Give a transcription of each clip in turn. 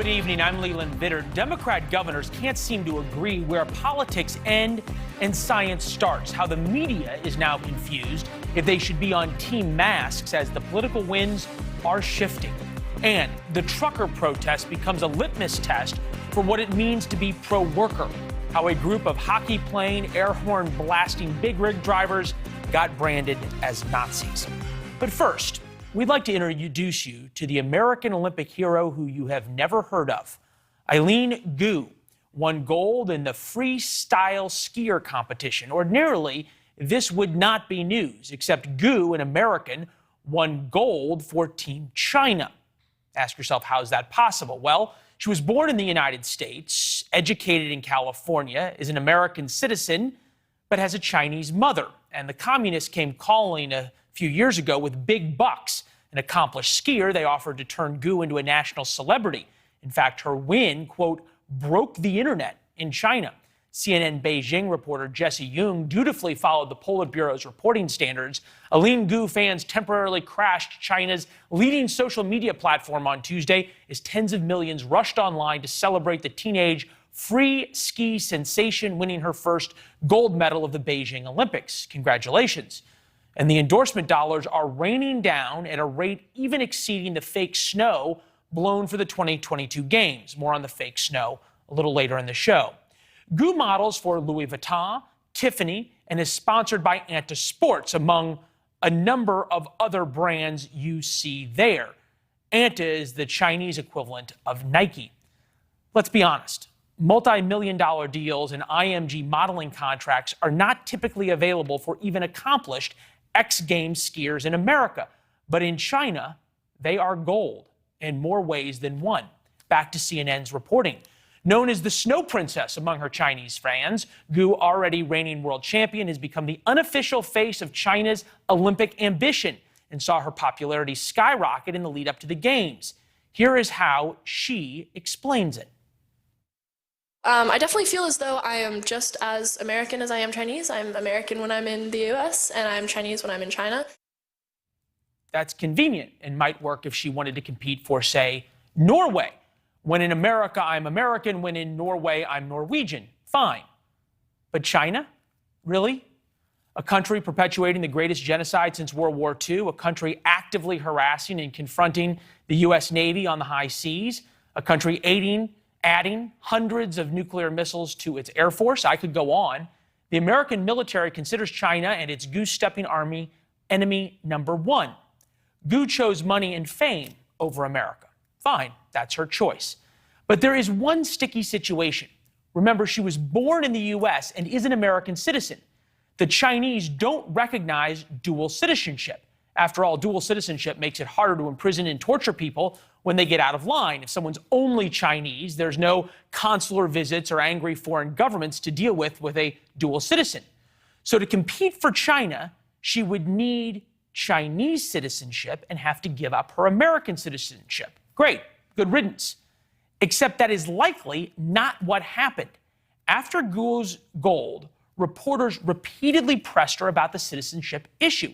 Good evening. I'm Leland Vittert. Democrat governors can't seem to agree where politics end and science starts, how the media is now confused if they should be on team masks as the political winds are shifting. And the trucker protest becomes a litmus test for what it means to be pro-worker, how a group of hockey-playing, air horn blasting big rig drivers got branded as Nazis. But first, we'd like to introduce you to the American Olympic hero who you have never heard of. Eileen Gu won gold in the freestyle skier competition. Ordinarily, this would not be news, except Gu, an American, won gold for Team China. Ask yourself, how is that possible? Well, she was born in the United States, educated in California, is an American citizen, but has a Chinese mother. And the communists came calling a few years ago with big bucks. An accomplished skier, they offered to turn Gu into a national celebrity. In fact, her win, quote, broke the internet in China. CNN Beijing reporter Jesse Jung dutifully followed the Politburo's reporting standards. Eileen Gu fans temporarily crashed China's leading social media platform on Tuesday as tens of millions rushed online to celebrate the teenage free ski sensation winning her first gold medal of the Beijing Olympics. Congratulations. And the endorsement dollars are raining down at a rate even exceeding the fake snow blown for the 2022 games. More on the fake snow a little later in the show. Gu models for Louis Vuitton, Tiffany, and is sponsored by Anta Sports, among a number of other brands you see there. Anta is the Chinese equivalent of Nike. Let's be honest. Multi-million-dollar deals and IMG modeling contracts are not typically available for even accomplished X Games skiers in America. But in China, they are gold in more ways than one. Back to CNN's reporting. Known as the Snow Princess among her Chinese fans, Gu, already reigning world champion, has become the unofficial face of China's Olympic ambition and saw her popularity skyrocket in the lead up to the Games. Here is how she explains it. I definitely feel as though I am just as American as I am Chinese. I'm American when I'm in the US, and I'm Chinese when I'm in China. That's convenient and might work if she wanted to compete for, say, Norway. When in America, I'm American. When in Norway, I'm Norwegian. Fine. But China? Really? A country perpetuating the greatest genocide since World War II, a country actively harassing and confronting the U.S. Navy on the high seas, a country adding hundreds of nuclear missiles to its air force. I could go on. The American military considers China and its goose-stepping army enemy number one. Gu chose money and fame over America. Fine, that's her choice. But there is one sticky situation. Remember, she was born in the U.S. and is an American citizen. The Chinese don't recognize dual citizenship. After all, dual citizenship makes it harder to imprison and torture people when they get out of line. If someone's only Chinese, there's no consular visits or angry foreign governments to deal with a dual citizen. So to compete for China, she would need Chinese citizenship and have to give up her American citizenship. Great, good riddance. Except that is likely not what happened. After Gu's gold, reporters repeatedly pressed her about the citizenship issue.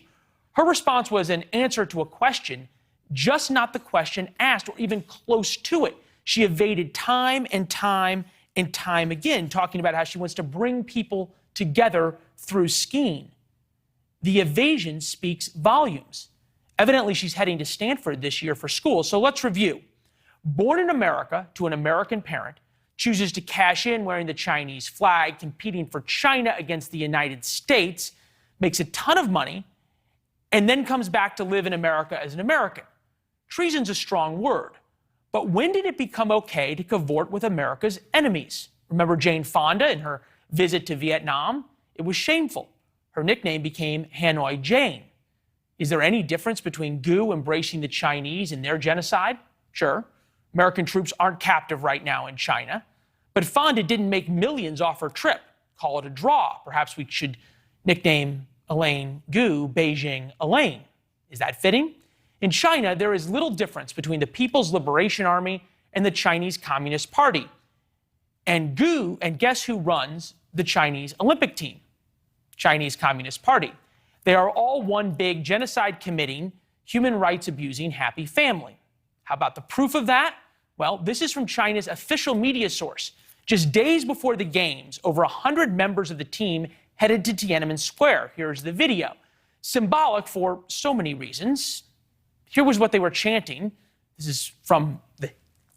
Her response was an answer to a question, just not the question asked or even close to it. She evaded time and time and time again, talking about how she wants to bring people together through skiing. The evasion speaks volumes. Evidently, she's heading to Stanford this year for school. So let's review. Born in America to an American parent, chooses to cash in wearing the Chinese flag, competing for China against the United States, makes a ton of money, and then comes back to live in America as an American. Treason's a strong word, but when did it become okay to cavort with America's enemies? Remember Jane Fonda in her visit to Vietnam? It was shameful. Her nickname became Hanoi Jane. Is there any difference between Gu embracing the Chinese and their genocide? Sure. American troops aren't captive right now in China. But Fonda didn't make millions off her trip. Call it a draw. Perhaps we should nickname Eileen Gu Beijing Elaine. Is that fitting? In China, there is little difference between the People's Liberation Army and the Chinese Communist Party. And guess who runs the Chinese Olympic team? Chinese Communist Party. They are all one big genocide-committing, human rights abusing, happy family. How about the proof of that? Well, this is from China's official media source. Just days before the games, over 100 members of the team headed to Tiananmen Square. Here's the video. Symbolic for so many reasons. Here was what they were chanting. This is from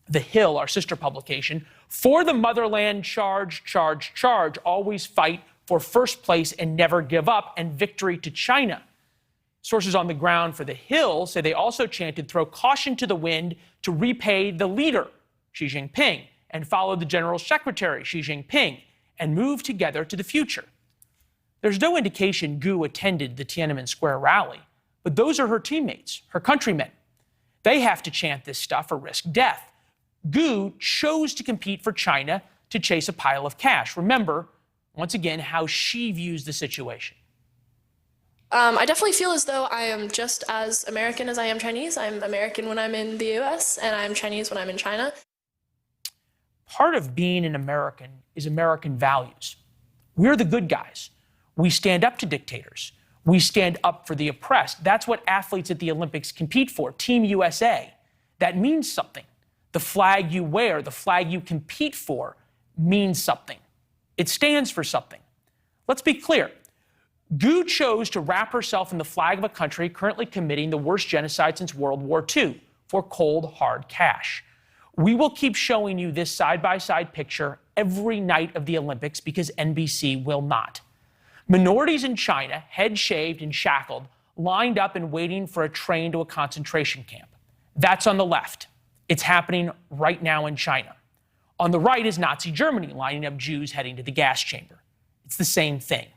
the Hill, our sister publication. For the motherland, charge, charge, charge. Always fight for first place and never give up, and victory to China. Sources on the ground for the Hill say they also chanted, throw caution to the wind to repay the leader, Xi Jinping, and follow the General Secretary, Xi Jinping, and move together to the future. There's no indication Gu attended the Tiananmen Square rally, but those are her teammates, her countrymen. They have to chant this stuff or risk death. Gu chose to compete for China to chase a pile of cash. Remember, once again, how she views the situation. I definitely feel as though I am just as American as I am Chinese. I'm American when I'm in the US, and I'm Chinese when I'm in China. Part of being an American is American values. We're the good guys. We stand up to dictators. We stand up for the oppressed. That's what athletes at the Olympics compete for. Team USA. That means something. The flag you wear, the flag you compete for, means something. It stands for something. Let's be clear. Gu chose to wrap herself in the flag of a country currently committing the worst genocide since World War II for cold, hard cash. We will keep showing you this side-by-side picture every night of the Olympics because NBC will not. Minorities in China, head shaved and shackled, lined up and waiting for a train to a concentration camp. That's on the left. It's happening right now in China. On the right is Nazi Germany, lining up Jews heading to the gas chamber. It's the same thing.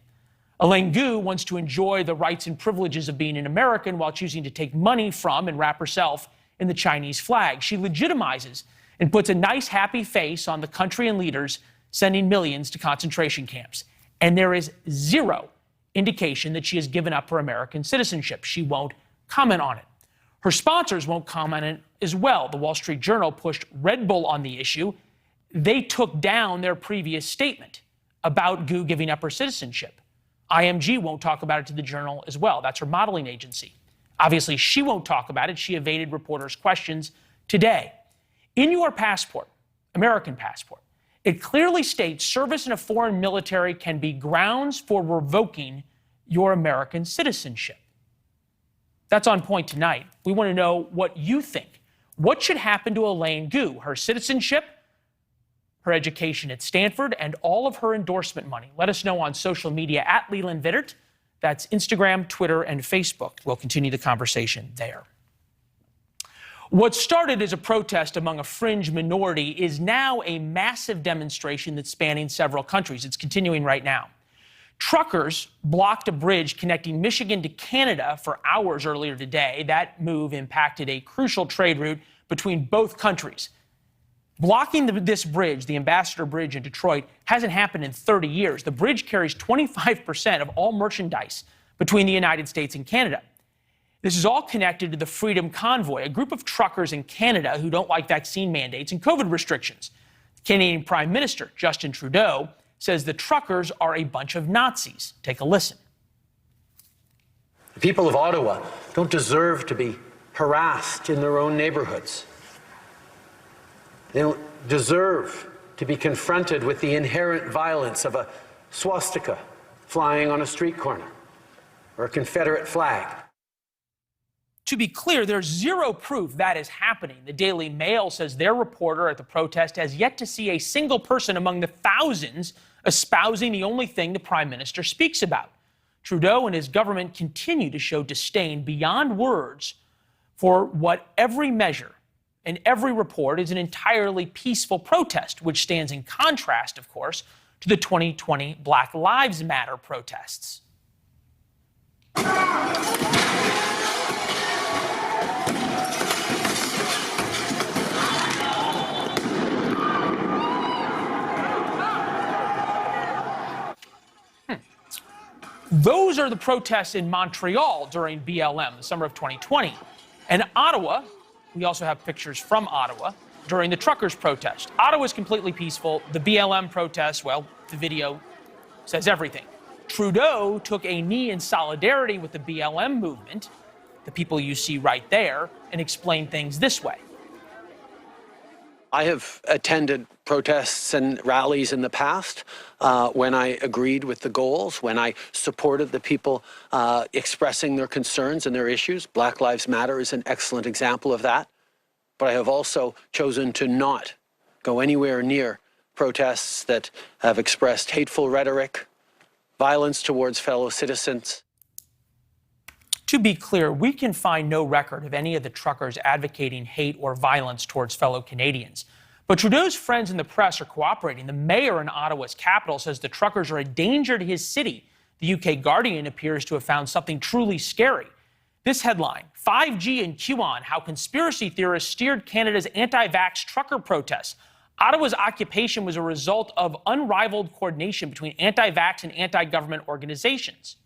Elaine Gu wants to enjoy the rights and privileges of being an American while choosing to take money from and wrap herself in the Chinese flag. She legitimizes and puts a nice, happy face on the country and leaders sending millions to concentration camps. And there is zero indication that she has given up her American citizenship. She won't comment on it. Her sponsors won't comment on it as well. The Wall Street Journal pushed Red Bull on the issue. They took down their previous statement about Gu giving up her citizenship. IMG won't talk about it to the Journal as well. That's her modeling agency. Obviously, she won't talk about it. She evaded reporters' questions today. In your passport, American passport, it clearly states service in a foreign military can be grounds for revoking your American citizenship. That's on point tonight. We want to know what you think. What should happen to Elaine Gu? Her citizenship, her education at Stanford, and all of her endorsement money? Let us know on social media at Leland Vittert. That's Instagram, Twitter, and Facebook. We'll continue the conversation there. What started as a protest among a fringe minority is now a massive demonstration that's spanning several countries. It's continuing right now. Truckers blocked a bridge connecting Michigan to Canada for hours earlier today. That move impacted a crucial trade route between both countries. Blocking this bridge, the Ambassador Bridge in Detroit, hasn't happened in 30 years. The bridge carries 25% of all merchandise between the United States and Canada. This is all connected to the Freedom Convoy, a group of truckers in Canada who don't like vaccine mandates and COVID restrictions. The Canadian Prime Minister, Justin Trudeau, says the truckers are a bunch of Nazis. Take a listen. The people of Ottawa don't deserve to be harassed in their own neighborhoods. They don't deserve to be confronted with the inherent violence of a swastika flying on a street corner or a Confederate flag. To be clear, there's zero proof that is happening. The Daily Mail says their reporter at the protest has yet to see a single person among the thousands espousing the only thing the Prime Minister speaks about. Trudeau and his government continue to show disdain beyond words for what every measure and every report is an entirely peaceful protest, which stands in contrast, of course, to the 2020 Black Lives Matter protests. Those are the protests in Montreal during BLM, the summer of 2020. And Ottawa, we also have pictures from Ottawa during the truckers' protest. Ottawa is completely peaceful. The BLM protest, well, the video says everything. Trudeau took a knee in solidarity with the BLM movement, the people you see right there, and explained things this way. I have attended protests and rallies in the past when I agreed with the goals, when I supported the people expressing their concerns and their issues. Black Lives Matter is an excellent example of that. But I have also chosen to not go anywhere near protests that have expressed hateful rhetoric, violence towards fellow citizens. To be clear, we can find no record of any of the truckers advocating hate or violence towards fellow Canadians. But Trudeau's friends in the press are cooperating. The mayor in Ottawa's capital says the truckers are a danger to his city. The UK Guardian appears to have found something truly scary. This headline, 5G and QAnon, how conspiracy theorists steered Canada's anti-vax trucker protests. Ottawa's occupation was a result of unrivaled coordination between anti-vax and anti-government organizations.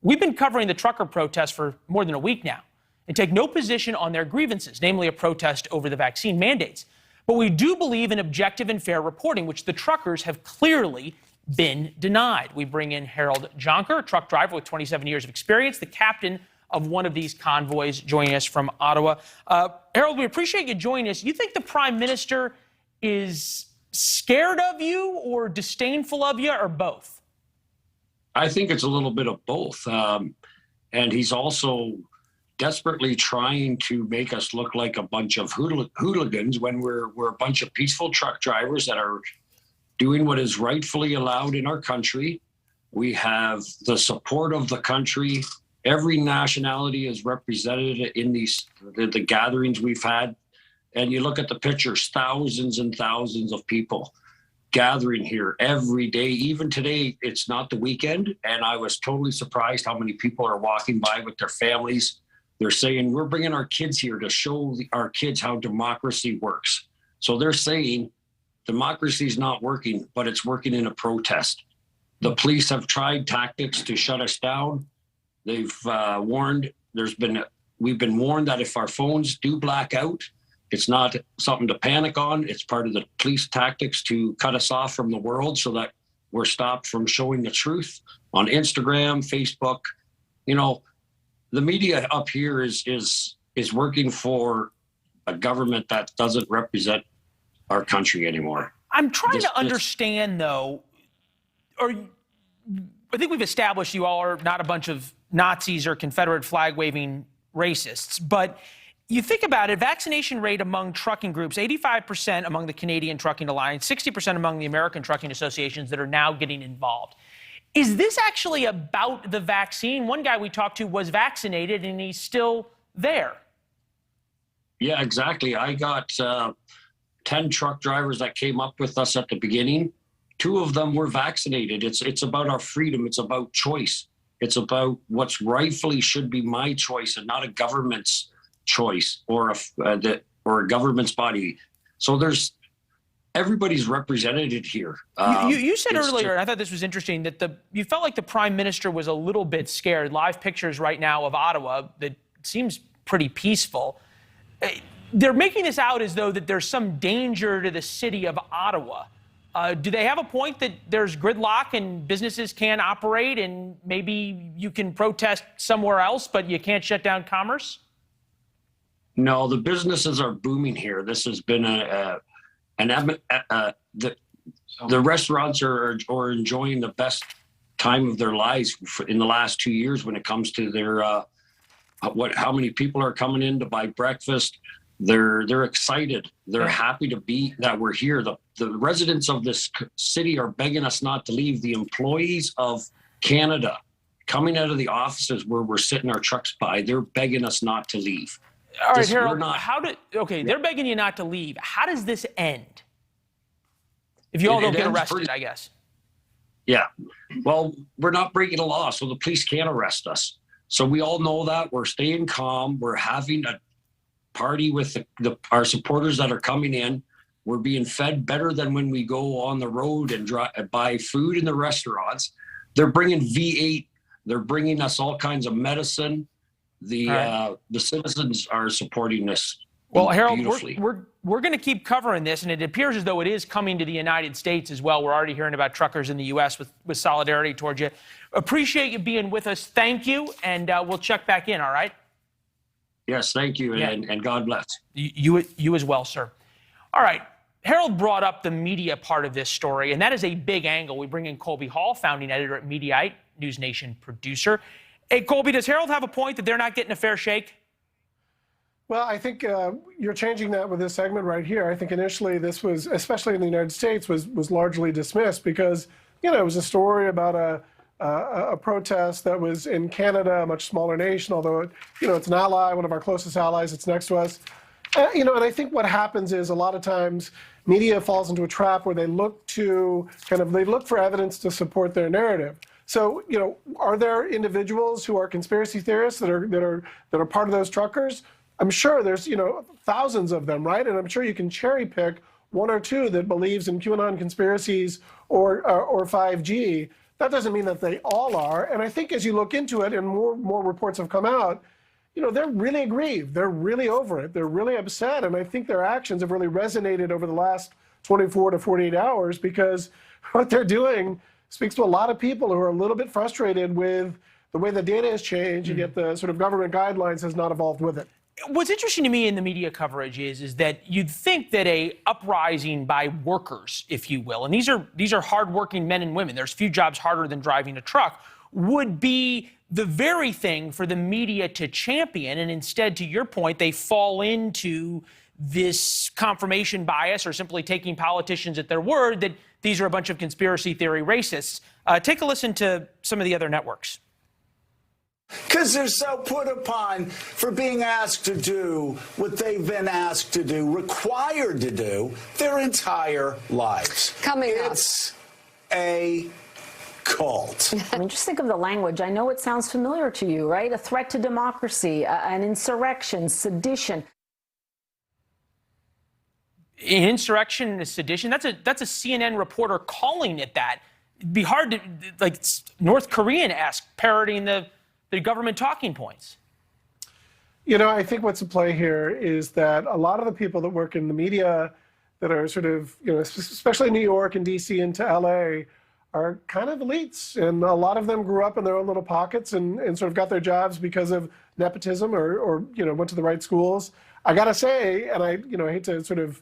We've been covering the trucker protests for more than a week now and take no position on their grievances, namely a protest over the vaccine mandates. But we do believe in objective and fair reporting, which the truckers have clearly been denied. We bring in Harold Jonker, a truck driver with 27 years of experience, the captain of one of these convoys, joining us from Ottawa. Harold, we appreciate you joining us. You think the Prime Minister is scared of you or disdainful of you, or both? I think it's a little bit of both. And he's also desperately trying to make us look like a bunch of hooligans when we're a bunch of peaceful truck drivers that are doing what is rightfully allowed in our country. We have the support of the country. Every nationality is represented in the gatherings we've had. And you look at the pictures, thousands and thousands of people gathering here every day. Even today, it's not the weekend. And I was totally surprised how many people are walking by with their families. They're saying, we're bringing our kids here to show our kids how democracy works. So they're saying democracy is not working, but it's working in a protest. The police have tried tactics to shut us down. They've warned, we've been warned that if our phones do black out, it's not something to panic on. It's part of the police tactics to cut us off from the world so that we're stopped from showing the truth on Instagram, Facebook. You know, the media up here is working for a government that doesn't represent our country anymore. I'm trying to understand, though, or I think we've established you all are not a bunch of Nazis or Confederate flag-waving racists, but you think about it, vaccination rate among trucking groups, 85% among the Canadian Trucking Alliance, 60% among the American trucking associations that are now getting involved. Is this actually about the vaccine? One guy we talked to was vaccinated and he's still there. Yeah, exactly. I got 10 truck drivers that came up with us at the beginning. 2 of them were vaccinated. It's about our freedom. It's about choice. It's about what's rightfully should be my choice and not a government's choice or a government's body. So everybody's represented here. You said earlier, and I thought this was interesting, that you felt like the Prime Minister was a little bit scared. Live pictures right now of Ottawa that seems pretty peaceful. They're making this out as though that there's some danger to the city of Ottawa. Do they have a point that there's gridlock and businesses can't operate and maybe you can protest somewhere else, but you can't shut down commerce? No, the businesses are booming here. This has been the restaurants are enjoying the best time of their lives in the last 2 years when it comes to their how many people are coming in to buy breakfast. They're excited. They're happy to be that we're here. The residents of this city are begging us not to leave. The employees of Canada coming out of the offices where we're sitting our trucks by, they're begging us not to leave. All right, Harold, they're begging you not to leave. How does this end? If you all don't get arrested, I guess. Yeah. Well, we're not breaking the law, so the police can't arrest us. So we all know that. We're staying calm. We're having a party with our supporters that are coming in. We're being fed better than when we go on the road and buy food in the restaurants. They're bringing V8. They're bringing us all kinds of medicine. The citizens are supporting this. Well, Harold, beautifully. we're going to keep covering this, and it appears as though it is coming to the United States as well. We're already hearing about truckers in the U.S. with solidarity towards you. Appreciate you being with us. Thank you, and we'll check back in, all right? Yes, thank you, and God bless. You as well, sir. All right. Harold brought up the media part of this story, and that is a big angle. We bring in Colby Hall, founding editor at Mediaite, NewsNation producer. Hey, Colby, does Harold have a point that they're not getting a fair shake? Well, I think you're changing that with this segment right here. I think initially this was, especially in the United States, was largely dismissed because, you know, it was a story about a protest that was in Canada, a much smaller nation, although, you know, it's an ally, one of our closest allies. It's next to us. You know, and I think what happens is a lot of times media falls into a trap where they look for evidence to support their narrative. So, you know, are there individuals who are conspiracy theorists that are part of those truckers? I'm sure there's, you know, thousands of them, right? And I'm sure you can cherry pick one or two that believes in QAnon conspiracies or 5G. That doesn't mean that they all are. And I think as you look into it and more reports have come out, you know, they're really aggrieved. They're really over it. They're really upset. And I think their actions have really resonated over the last 24 to 48 hours because what they're doing speaks to a lot of people who are a little bit frustrated with the way the data has changed, and yet the sort of government guidelines has not evolved with it. What's interesting to me in the media coverage is that you'd think that a uprising by workers, if you will, and these are hardworking men and women, there's few jobs harder than driving a truck, would be the very thing for the media to champion. And instead, to your point, they fall into this confirmation bias or simply taking politicians at their word that these are a bunch of conspiracy theory racists. Take a listen to some of the other networks. Because they're so put upon for being asked to do what they've been asked to do, required to do their entire lives. It's a cult. I mean, just think of the language. I know it sounds familiar to you, right? A threat to democracy, an insurrection, sedition. An insurrection and a sedition, that's a CNN reporter calling it that. It'd be hard to, like, North Korean-esque, parroting the government talking points. You know, I think what's at play here is that a lot of the people that work in the media that are sort of, you know, especially New York and DC and to LA are kind of elites. And a lot of them grew up in their own little pockets and sort of got their jobs because of nepotism or you know, went to the right schools. I got to say, and I hate to sort of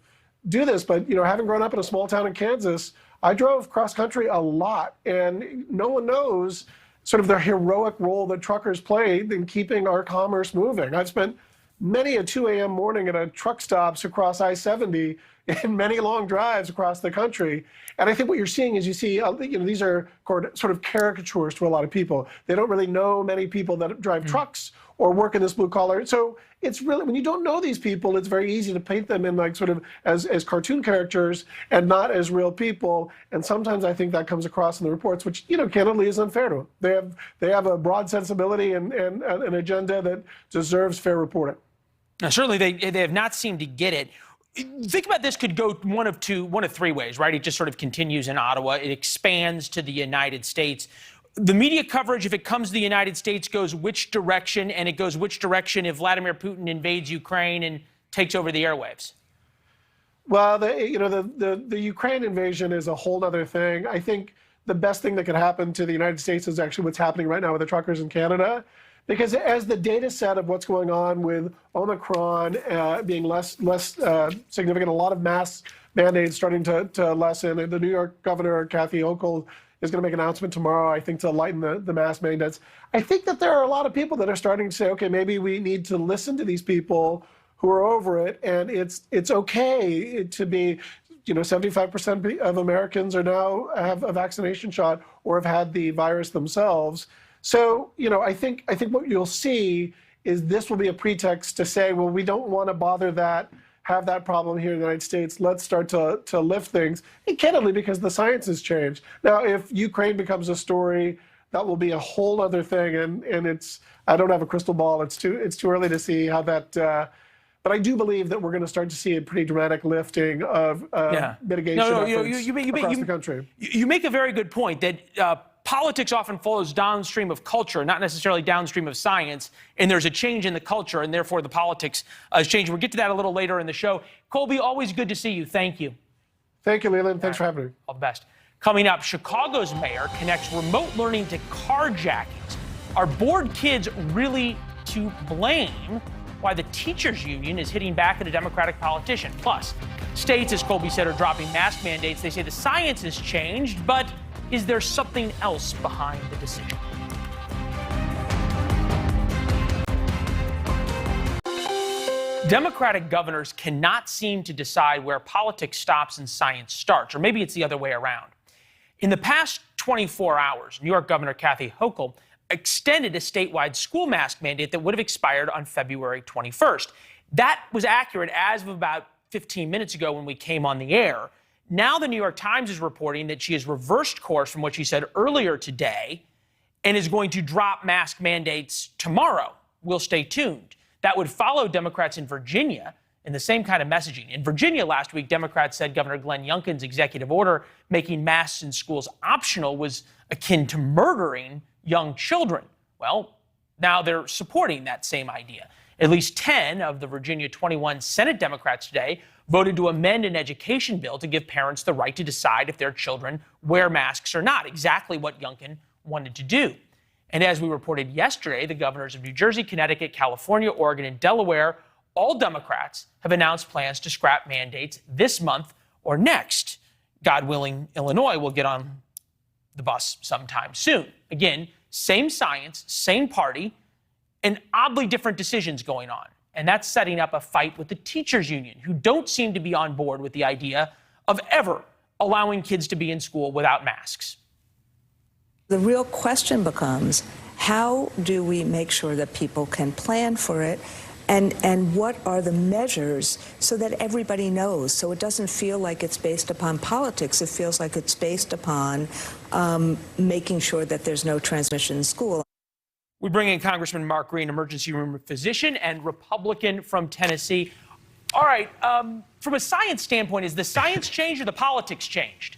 do this, but, you know, having grown up in a small town in Kansas, I drove cross country a lot, and no one knows sort of the heroic role that truckers played in keeping our commerce moving. I've spent many a 2 a.m. morning at a truck stops across I-70 and many long drives across the country. And I think what you're seeing is you know, these are sort of caricatures to a lot of people. They don't really know many people that drive trucks or work in this blue collar. So it's really, when you don't know these people, it's very easy to paint them in like sort of as cartoon characters and not as real people. And sometimes I think that comes across in the reports, which, you know, candidly is unfair to them. They have a broad sensibility and an agenda that deserves fair reporting. Now, certainly they have not seemed to get it. Think about this could go one of three ways, right? It just sort of continues in Ottawa. It expands to the United States. The media coverage, if it comes to the United States, goes which direction, and it goes which direction if Vladimir Putin invades Ukraine and takes over the airwaves? Well, the Ukraine invasion is a whole other thing. I think the best thing that could happen to the United States is actually what's happening right now with the truckers in Canada. Because as the data set of what's going on with Omicron being less significant, a lot of mask mandates starting to lessen, and the New York governor, Kathy Hochul, is going to make an announcement tomorrow, I think, to lighten the mask mandates. I think that there are a lot of people that are starting to say, okay, maybe we need to listen to these people who are over it, and it's okay to be, you know, 75% of Americans are now have a vaccination shot or have had the virus themselves. So, you know, I think what you'll see is this will be a pretext to say, well, we don't want to have that problem here in the United States. Let's start to lift things, and candidly, because the science has changed. Now, if Ukraine becomes a story, that will be a whole other thing, and it's, I don't have a crystal ball. It's too early to see how that. But I do believe that we're going to start to see a pretty dramatic lifting of mitigation efforts across the country. You make a very good point that politics often flows downstream of culture, not necessarily downstream of science, and there's a change in the culture, and therefore the politics is changing. We'll get to that a little later in the show. Colby, always good to see you. Thank you. Thank you, Leland. Thanks for having me. All the best. Coming up, Chicago's mayor connects remote learning to carjackings. Are bored kids really to blame? Why the teachers union is hitting back at a Democratic politician. Plus, States, as Colby said, are dropping mask mandates. They say the science has changed, but is there something else behind the decision? Democratic governors cannot seem to decide where politics stops and science starts, or maybe it's the other way around. In the past 24 hours, New York Governor Kathy Hochul extended a statewide school mask mandate that would have expired on February 21st. That was accurate as of about 15 minutes ago when we came on the air. Now the New York Times is reporting that she has reversed course from what she said earlier today and is going to drop mask mandates tomorrow. We'll stay tuned. That would follow Democrats in Virginia in the same kind of messaging. In Virginia last week, Democrats said Governor Glenn Youngkin's executive order making masks in schools optional was akin to murdering young children. Well, now they're supporting that same idea. At least 10 of the Virginia 21 Senate Democrats today voted to amend an education bill to give parents the right to decide if their children wear masks or not, exactly what Youngkin wanted to do. And as we reported yesterday, the governors of New Jersey, Connecticut, California, Oregon, and Delaware, all Democrats, have announced plans to scrap mandates this month or next. God willing, Illinois will get on the bus sometime soon. Again, same science, same party, and oddly different decisions going on. And that's setting up a fight with the teachers union, who don't seem to be on board with the idea of ever allowing kids to be in school without masks. The real question becomes, how do we make sure that people can plan for it? And what are the measures so that everybody knows? So it doesn't feel like it's based upon politics. It feels like it's based upon making sure that there's no transmission in school. We bring in Congressman Mark Green, emergency room physician and Republican from Tennessee. All right, from a science standpoint, is the science changed or the politics changed?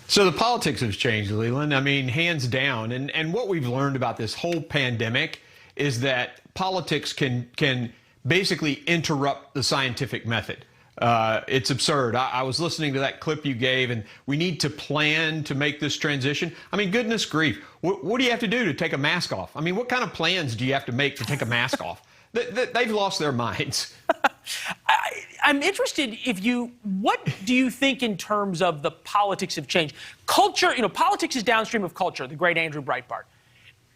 So the politics has changed, Leland. I mean, hands down. And what we've learned about this whole pandemic is that politics can basically interrupt the scientific method. It's absurd. I was listening to that clip you gave, and we need to plan to make this transition. I mean, goodness grief. What do you have to do to take a mask off? I mean, what kind of plans do you have to make to take a mask off? They've lost their minds. I'm interested what do you think in terms of the politics of change? Culture, politics is downstream of culture, the great Andrew Breitbart.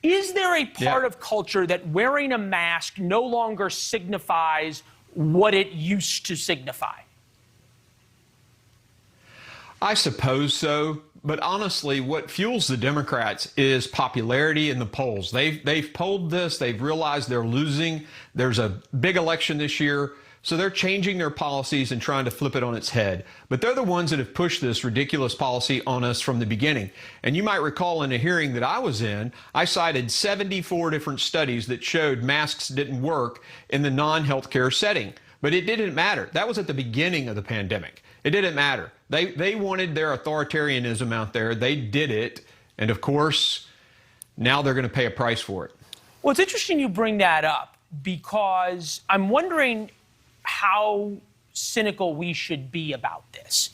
Is there a part of culture that wearing a mask no longer signifies what it used to signify? I suppose so. But honestly, what fuels the Democrats is popularity in the polls. They've polled this. They've realized they're losing. There's a big election this year. So they're changing their policies and trying to flip it on its head. But they're the ones that have pushed this ridiculous policy on us from the beginning. And you might recall in a hearing that I was in, I cited 74 different studies that showed masks didn't work in the non-healthcare setting. But it didn't matter. That was at the beginning of the pandemic. It didn't matter. They wanted their authoritarianism out there. They did it. And of course, now they're going to pay a price for it. Well, it's interesting you bring that up because I'm wondering how cynical we should be about this.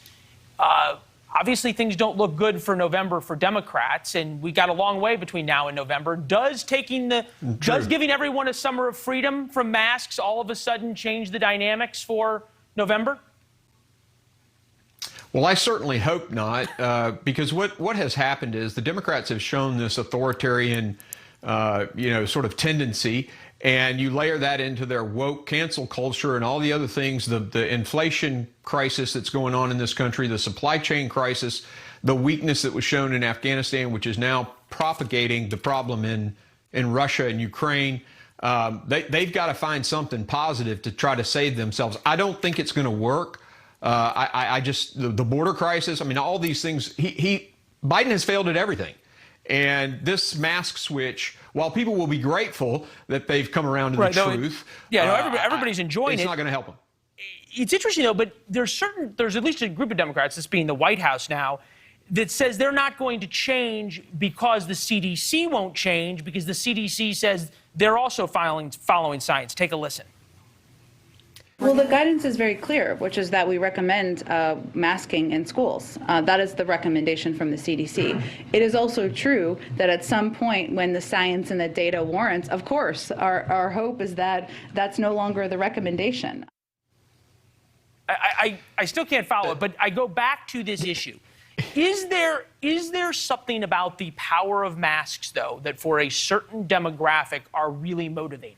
Obviously, things don't look good for November for Democrats, and we got a long way between now and November. Does giving everyone a summer of freedom from masks all of a sudden change the dynamics for November? Well, I certainly hope not, because what has happened is the Democrats have shown this authoritarian, sort of tendency. And you layer that into their woke cancel culture and all the other things, the inflation crisis that's going on in this country, the supply chain crisis, the weakness that was shown in Afghanistan, which is now propagating the problem in Russia and Ukraine. They've got to find something positive to try to save themselves. I don't think it's going to work. The border crisis, I mean, all these things, Biden has failed at everything. And this mask switch, while people will be grateful that they've come around to the truth, everybody's enjoying it. It's not going to help them. It's interesting, though, but there's at least a group of Democrats, this being the White House now, that says they're not going to change because the CDC won't change, because the CDC says they're also following science. Take a listen. Well, the guidance is very clear, which is that we recommend masking in schools. That is the recommendation from the CDC. It is also true that at some point when the science and the data warrants, of course, our hope is that that's no longer the recommendation. I still can't follow it, but I go back to this issue. Is there something about the power of masks, though, that for a certain demographic are really motivating?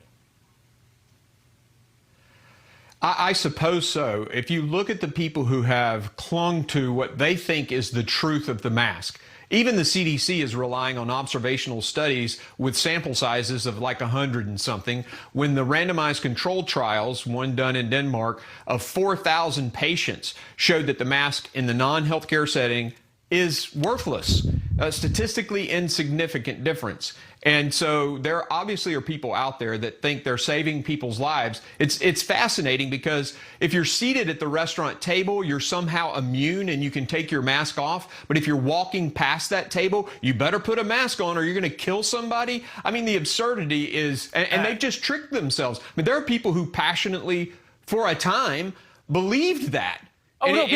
I suppose so. If you look at the people who have clung to what they think is the truth of the mask, even the CDC is relying on observational studies with sample sizes of like 100 and something, when the randomized controlled trials, one done in Denmark, of 4,000 patients showed that the mask in the non-healthcare setting is worthless, a statistically insignificant difference. And so there obviously are people out there that think they're saving people's lives. It's fascinating because if you're seated at the restaurant table, you're somehow immune and you can take your mask off. But if you're walking past that table, you better put a mask on or you're going to kill somebody. I mean, the absurdity is, and they've just tricked themselves. I mean, there are people who passionately, for a time, believed that. Oh, no,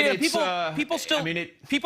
people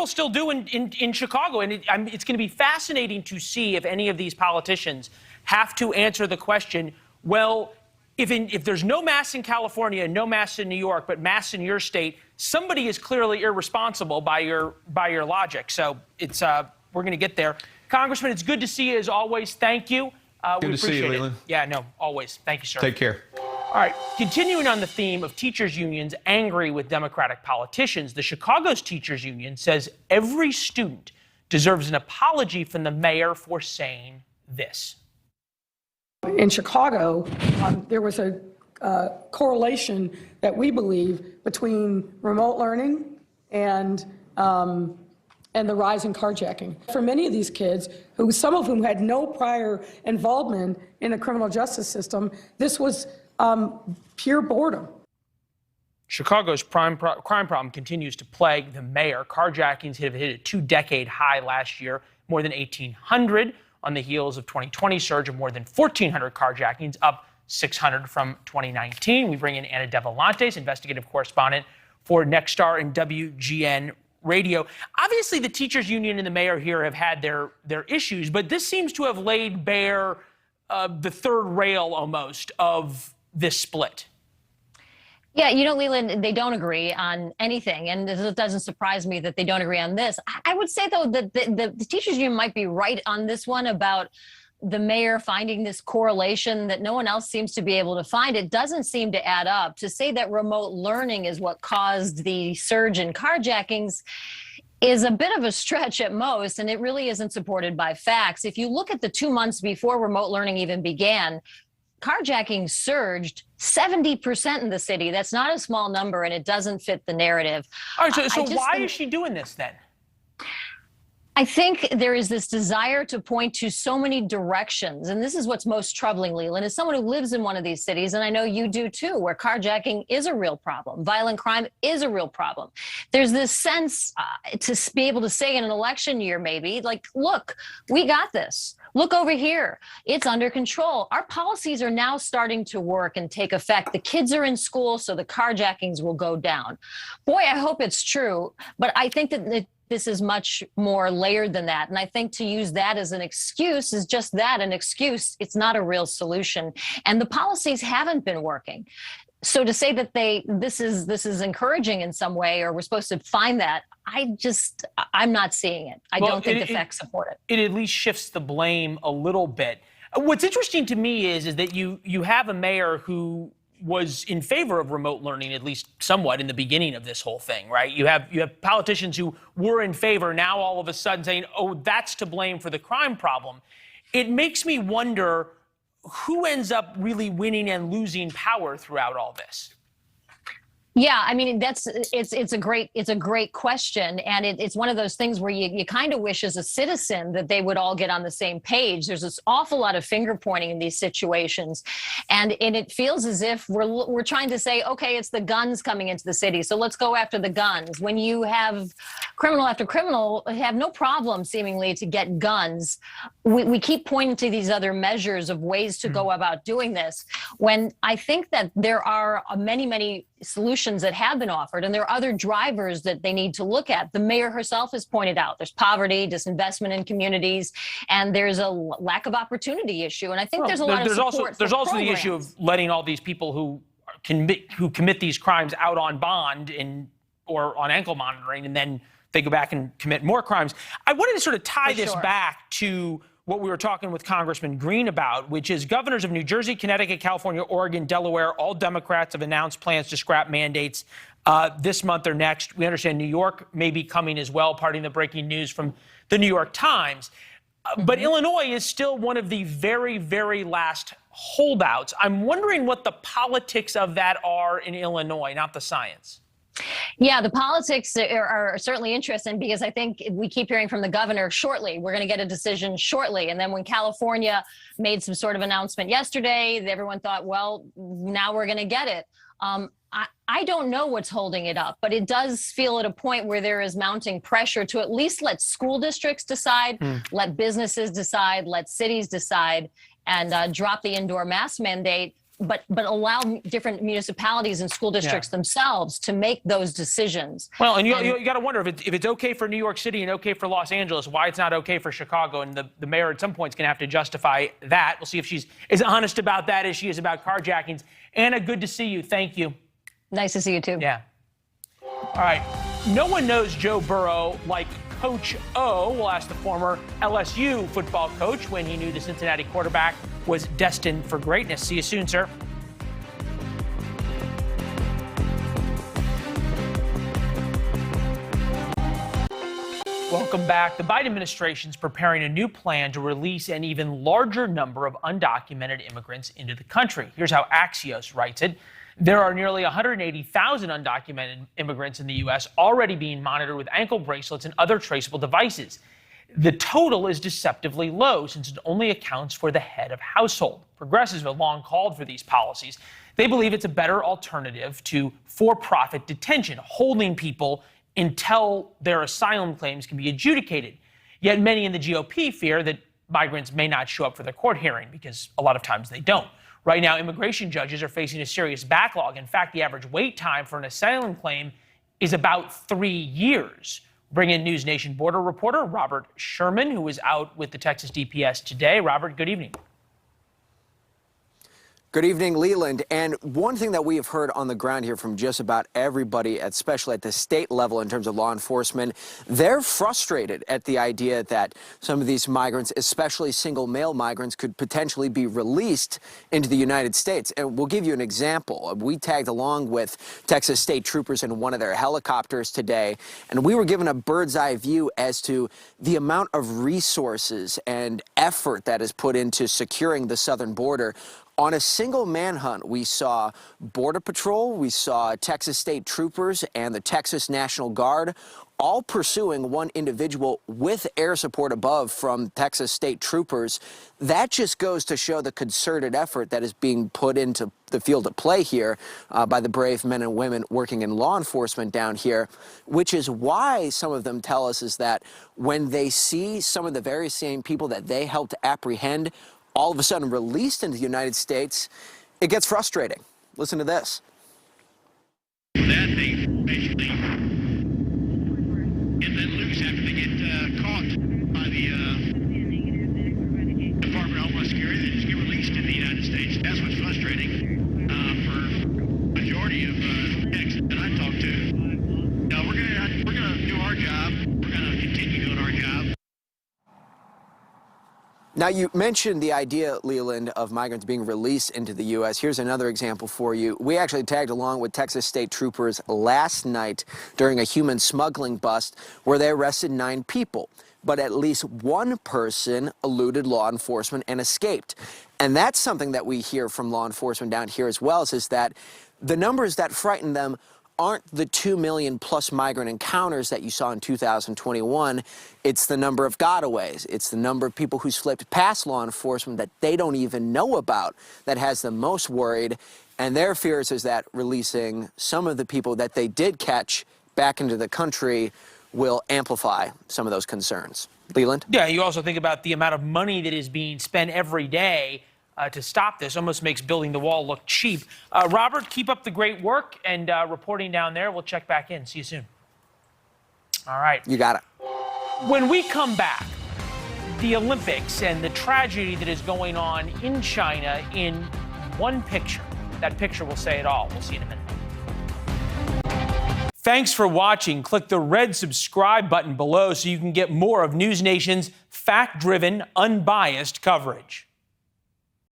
still do in Chicago. And it's going to be fascinating to see if any of these politicians have to answer the question, well, if there's no masks in California, no masks in New York, but masks in your state, somebody is clearly irresponsible by your logic. So it's we're going to get there. Congressman, it's good to see you as always. Thank you. Good to see you, Leland. Yeah, no, always. Thank you, sir. Take care. All right, continuing on the theme of teachers' unions angry with Democratic politicians, the Chicago's teachers' union says every student deserves an apology from the mayor for saying this. In Chicago, there was a correlation that we believe between remote learning and the rise in carjacking. For many of these kids, some of whom had no prior involvement in the criminal justice system, this was pure boredom. Chicago's crime problem continues to plague the mayor. Carjackings have hit a 2-decade high last year, more than 1,800 on the heels of 2020 surge of more than 1,400 carjackings, up 600 from 2019. We bring in Anna Devolantes, investigative correspondent for Nexstar and WGN Radio. Obviously, the teachers union and the mayor here have had their issues, but this seems to have laid bare the third rail almost of this split. Yeah, you know, Leland, they don't agree on anything, and it doesn't surprise me that they don't agree on this. I would say, though, that the teachers union might be right on this one about the mayor finding this correlation that no one else seems to be able to find. It doesn't seem to add up. To say that remote learning is what caused the surge in carjackings is a bit of a stretch at most, and it really isn't supported by facts. If you look at the 2 months before remote learning even began, carjacking surged 70% in the city. That's not a small number, and it doesn't fit the narrative. All right, so why is she doing this then? I think there is this desire to point to so many directions, and this is what's most troubling, Leland, as someone who lives in one of these cities, and I know you do too, where carjacking is a real problem. Violent crime is a real problem. There's this sense to be able to say in an election year, maybe, like, look, we got this. Look over here. It's under control. Our policies are now starting to work and take effect. The kids are in school, so the carjackings will go down. Boy, I hope it's true, but I think that this is much more layered than that. And I think to use that as an excuse is just that, an excuse. It's not a real solution. And the policies haven't been working. So to say that this is encouraging in some way, or we're supposed to find that, I'm not seeing it. I don't think the facts support it. It at least shifts the blame a little bit. What's interesting to me is that you have a mayor who was in favor of remote learning, at least somewhat, in the beginning of this whole thing, right? You have politicians who were in favor, now all of a sudden saying, oh, that's to blame for the crime problem. It makes me wonder who ends up really winning and losing power throughout all this. Yeah, I mean, it's a great question, and it's one of those things where you kind of wish as a citizen that they would all get on the same page. There's this awful lot of finger pointing in these situations, and it feels as if we're trying to say, okay, it's the guns coming into the city, so let's go after the guns. When you have criminal after criminal have no problem seemingly to get guns, we keep pointing to these other measures of ways to go about doing this, when I think that there are many solutions that have been offered, and there are other drivers that they need to look at. The mayor herself has pointed out there's poverty, disinvestment in communities, and there's a lack of opportunity issue. And I think there's a lot of support. There's also the issue of letting all these people who who commit these crimes out on bond or on ankle monitoring, and then they go back and commit more crimes. I wanted to sort of tie this back to what we were talking with Congressman Green about, which is governors of New Jersey, Connecticut, California, Oregon, Delaware, all Democrats have announced plans to scrap mandates this month or next. We understand New York may be coming as well, parting the breaking news from the New York Times. But Illinois is still one of the very, very last holdouts. I'm wondering what the politics of that are in Illinois, not the science. Yeah, the politics are certainly interesting because I think we keep hearing from the governor shortly. We're going to get a decision shortly. And then when California made some sort of announcement yesterday, everyone thought, well, now we're going to get it. I don't know what's holding it up, but it does feel at a point where there is mounting pressure to at least let school districts decide, let businesses decide, let cities decide, and drop the indoor mask mandate. But allow different municipalities and school districts themselves to make those decisions. Well, and you got to wonder if it's okay for New York City and okay for Los Angeles, why it's not okay for Chicago. And the mayor at some point is going to have to justify that. We'll see if she's as honest about that as she is about carjackings. Anna, good to see you. Thank you. Nice to see you, too. Yeah. All right. No one knows Joe Burrow like Coach O. We'll ask the former LSU football coach when he knew the Cincinnati quarterback was destined for greatness. See you soon, sir. Welcome back. The Biden administration is preparing a new plan to release an even larger number of undocumented immigrants into the country. Here's how Axios writes it. There are nearly 180,000 undocumented immigrants in the U.S. already being monitored with ankle bracelets and other traceable devices. The total is deceptively low since it only accounts for the head of household. Progressives have long called for these policies. They believe it's a better alternative to for-profit detention, holding people until their asylum claims can be adjudicated. Yet many in the GOP fear that migrants may not show up for their court hearing because a lot of times they don't. Right now, immigration judges are facing a serious backlog. In fact, the average wait time for an asylum claim is about 3 years. Bring in NewsNation border reporter Robert Sherman, who is out with the Texas DPS today. Robert, good evening. Good evening, Leland. And one thing that we have heard on the ground here from just about everybody, especially at the state level in terms of law enforcement, they're frustrated at the idea that some of these migrants, especially single male migrants, could potentially be released into the United States. And we'll give you an example. We tagged along with Texas state troopers in one of their helicopters today, and we were given a bird's eye view as to the amount of resources and effort that is put into securing the southern border. On a single manhunt, we saw Border Patrol, we saw Texas state troopers and the Texas National Guard all pursuing one individual with air support above from Texas state troopers. That just goes to show the concerted effort that is being put into the field of play here by the brave men and women working in law enforcement down here, which is why some of them tell us is that when they see some of the very same people that they helped apprehend all of a sudden released into the United States, it gets frustrating. Listen to this. That they basically get let loose after they get caught by the Department of Homeland Security. They just get released in the United States. That's what's frustrating for majority of techs that I talk to. No, we're gonna do our job. We're gonna continue doing our job. Now, you mentioned the idea, Leland, of migrants being released into the U.S. Here's another example for you. We actually tagged along with Texas state troopers last night during a human smuggling bust where they arrested 9 people. But at least one person eluded law enforcement and escaped. And that's something that we hear from law enforcement down here as well, is that the numbers that frighten them aren't the 2 million plus migrant encounters that you saw in 2021. It's the number of gotaways. It's the number of people who slipped past law enforcement that they don't even know about that has them most worried. And their fears is that releasing some of the people that they did catch back into the country will amplify some of those concerns. Leland? Yeah, you also think about the amount of money that is being spent every day to stop this. Almost makes building the wall look cheap. Robert, keep up the great work and reporting down there. We'll check back in. See you soon. All right. You got it. When we come back, the Olympics and the tragedy that is going on in China in one picture. That picture will say it all. We'll see you in a minute. Thanks for watching. Click the red subscribe button below so you can get more of NewsNation's fact-driven, unbiased coverage.